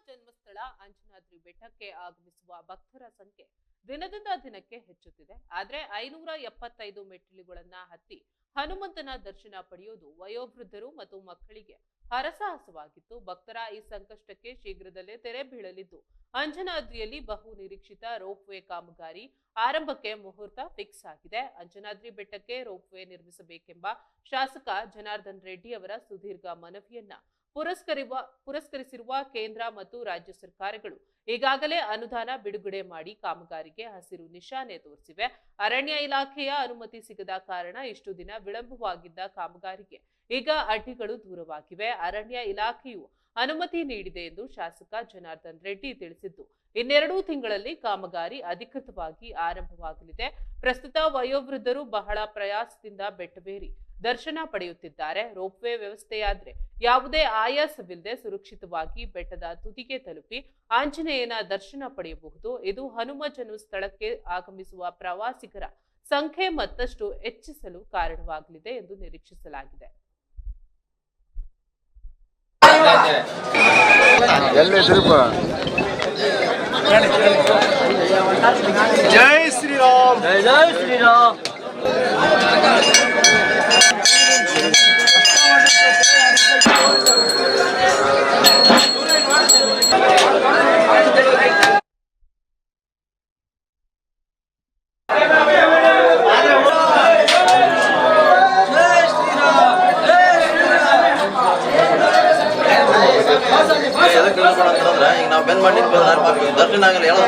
ಜನ್ಮಸ್ಥಳ ಅಂಜನಾದ್ರಿ ಬೆಟ್ಟಕ್ಕೆ ಆಗಮಿಸುವ ಭಕ್ತರ ಸಂಖ್ಯೆ ದಿನದಿಂದ ದಿನಕ್ಕೆ ಹೆಚ್ಚುತ್ತಿದೆ. ಆದ್ರೆ 575 ಮೆಟ್ಟಿಲುಗಳನ್ನ ಹತ್ತಿ ಹನುಮಂತನ ದರ್ಶನ ಪಡೆಯುವುದು ವಯೋವೃದ್ಧರು ಮತ್ತು ಮಕ್ಕಳಿಗೆ ಹರಸಾಹಸವಾಗಿತ್ತು. ಭಕ್ತರ ಈ ಸಂಕಷ್ಟಕ್ಕೆ ಶೀಘ್ರದಲ್ಲೇ ತೆರೆ ಬೀಳಲಿದ್ದು, ಅಂಜನಾದ್ರಿಯಲ್ಲಿ ಬಹು ನಿರೀಕ್ಷಿತ ರೋಪ್ ವೇ ಕಾಮಗಾರಿ ಆರಂಭಕ್ಕೆ ಮುಹೂರ್ತ ಫಿಕ್ಸ್ ಆಗಿದೆ. ಅಂಜನಾದ್ರಿ ಬೆಟ್ಟಕ್ಕೆ ರೋಪ್ ವೇ ನಿರ್ಮಿಸಬೇಕೆಂಬ ಶಾಸಕ ಜನಾರ್ದನ್ ರೆಡ್ಡಿ ಅವರ ಸುದೀರ್ಘ ಮನವಿಯನ್ನ ಪುರಸ್ಕರಿಸಿರುವ ಕೇಂದ್ರ ಮತ್ತು ರಾಜ್ಯ ಸರ್ಕಾರಗಳು ಈಗಾಗಲೇ ಅನುದಾನ ಬಿಡುಗಡೆ ಮಾಡಿ ಕಾಮಗಾರಿಗೆ ಹಸಿರು ನಿಶಾನೆ ತೋರಿಸಿವೆ. ಅರಣ್ಯ ಇಲಾಖೆಯ ಅನುಮತಿ ಸಿಗದ ಕಾರಣ ಇಷ್ಟು ದಿನ ವಿಳಂಬವಾಗಿದ್ದ ಕಾಮಗಾರಿಗೆ ಈಗ ಅಡ್ಡಿಗಳು ದೂರವಾಗಿವೆ. ಅರಣ್ಯ ಇಲಾಖೆಯು ಅನುಮತಿ ನೀಡಿದೆ ಎಂದು ಶಾಸಕ ಜನಾರ್ದನ್ ರೆಡ್ಡಿ ತಿಳಿಸಿದ್ದು, ಇನ್ನೆರಡು ತಿಂಗಳಲ್ಲಿ ಕಾಮಗಾರಿ ಅಧಿಕೃತವಾಗಿ ಆರಂಭವಾಗಲಿದೆ. ಪ್ರಸ್ತುತ ವಯೋವೃದ್ಧರು ಬಹಳ ಪ್ರಯಾಸದಿಂದ ಬೆಟ್ಟವೇರಿ ದರ್ಶನ ಪಡೆಯುತ್ತಿದ್ದಾರೆ. ರೋಪ್ ವೇ ವ್ಯವಸ್ಥೆಯಾದ್ರೆ ಯಾವುದೇ ಆಯಾಸವಿಲ್ಲದೆ ಸುರಕ್ಷಿತವಾಗಿ ಬೆಟ್ಟದ ತುದಿಗೆ ತಲುಪಿ ಆಂಜನೇಯನ ದರ್ಶನ ಪಡೆಯಬಹುದು. ಇದು ಹನುಮ ಜನ್ಮಸ್ಥಳಕ್ಕೆ ಆಗಮಿಸುವ ಪ್ರವಾಸಿಗರ ಸಂಖ್ಯೆ ಮತ್ತಷ್ಟು ಹೆಚ್ಚಿಸಲು ಕಾರಣವಾಗಲಿದೆ ಎಂದು ನಿರೀಕ್ಷಿಸಲಾಗಿದೆ. ಜೈ ಶ್ರೀರಾಮ್, ಜೈ ಶ್ರೀರಾಮ್. ಈಗ ನಾವು ಬೆನ್ ಮಾಡಿ ದರ್ಶನ ಆಗಲ್ಲ ಎಲ್ಲ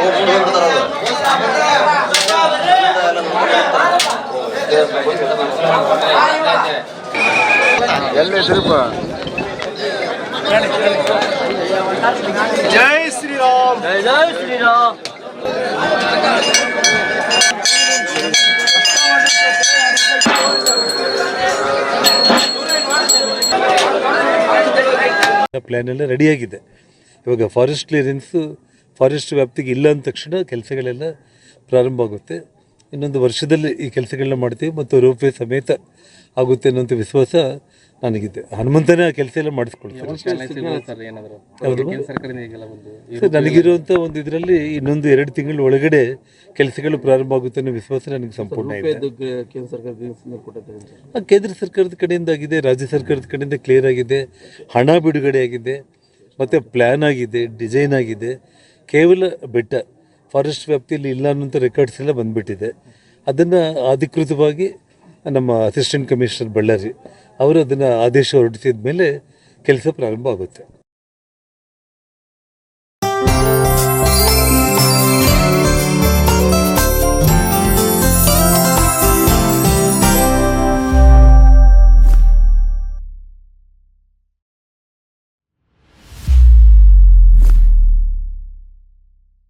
ಜೈ ಶ್ರೀರಾಮ್, ಜೈ ಶ್ರೀರಾಮ್. ಪ್ಲಾನ್ ಎಲ್ಲ ರೆಡಿಯಾಗಿದೆ. ಇವಾಗ ಫಾರೆಸ್ಟ್ ಕ್ಲಿಯರೆನ್ಸು ಫಾರೆಸ್ಟ್ ವ್ಯಾಪ್ತಿಗೆ ಇಲ್ಲ ಅಂದ ತಕ್ಷಣ ಕೆಲಸಗಳೆಲ್ಲ ಪ್ರಾರಂಭ ಆಗುತ್ತೆ. ಇನ್ನೊಂದು ವರ್ಷದಲ್ಲಿ ಈ ಕೆಲಸಗಳನ್ನ ಮಾಡ್ತೀವಿ ಮತ್ತು ರೋಪ್ ವೇ ಸಮೇತ ಆಗುತ್ತೆ ಅನ್ನೋಂಥ ವಿಶ್ವಾಸ ನನಗಿದೆ. ಹನುಮಂತನೇ ಆ ಕೆಲಸ ಎಲ್ಲ ಮಾಡಿಸ್ಕೊಳ್ತಾರೆ. ನನಗಿರುವಂಥ ಒಂದು ಇದರಲ್ಲಿ ಇನ್ನೊಂದು 2 ತಿಂಗಳ ಒಳಗಡೆ ಕೆಲಸಗಳು ಪ್ರಾರಂಭ ಆಗುತ್ತೆ ಅನ್ನೋ ವಿಶ್ವಾಸ ನನಗೆ ಸಂಪೂರ್ಣ ಇದೆ. ಕೇಂದ್ರ ಸರ್ಕಾರದ ಕಡೆಯಿಂದ ಆಗಿದೆ, ರಾಜ್ಯ ಸರ್ಕಾರದ ಕಡೆಯಿಂದ ಕ್ಲಿಯರ್ ಆಗಿದೆ, ಹಣ ಬಿಡುಗಡೆ ಆಗಿದೆ ಮತ್ತು ಪ್ಲ್ಯಾನ್ ಆಗಿದೆ, ಡಿಸೈನ್ ಆಗಿದೆ. ಕೇವಲ ಬೆಟ್ಟ ಫಾರೆಸ್ಟ್ ವ್ಯಾಪ್ತಿಯಲ್ಲಿ ಇಲ್ಲ ಅನ್ನೋಂಥ ರೆಕಾರ್ಡ್ಸ್ ಎಲ್ಲ ಬಂದುಬಿಟ್ಟಿದೆ. ಅದನ್ನು ಅಧಿಕೃತವಾಗಿ ನಮ್ಮ ಅಸಿಸ್ಟೆಂಟ್ ಕಮಿಷನರ್ ಬಳ್ಳಾರಿ ಅವರು ಅದನ್ನು ಆದೇಶ ಹೊರಡಿಸಿದ ಮೇಲೆ ಕೆಲಸ ಪ್ರಾರಂಭ ಆಗುತ್ತೆ.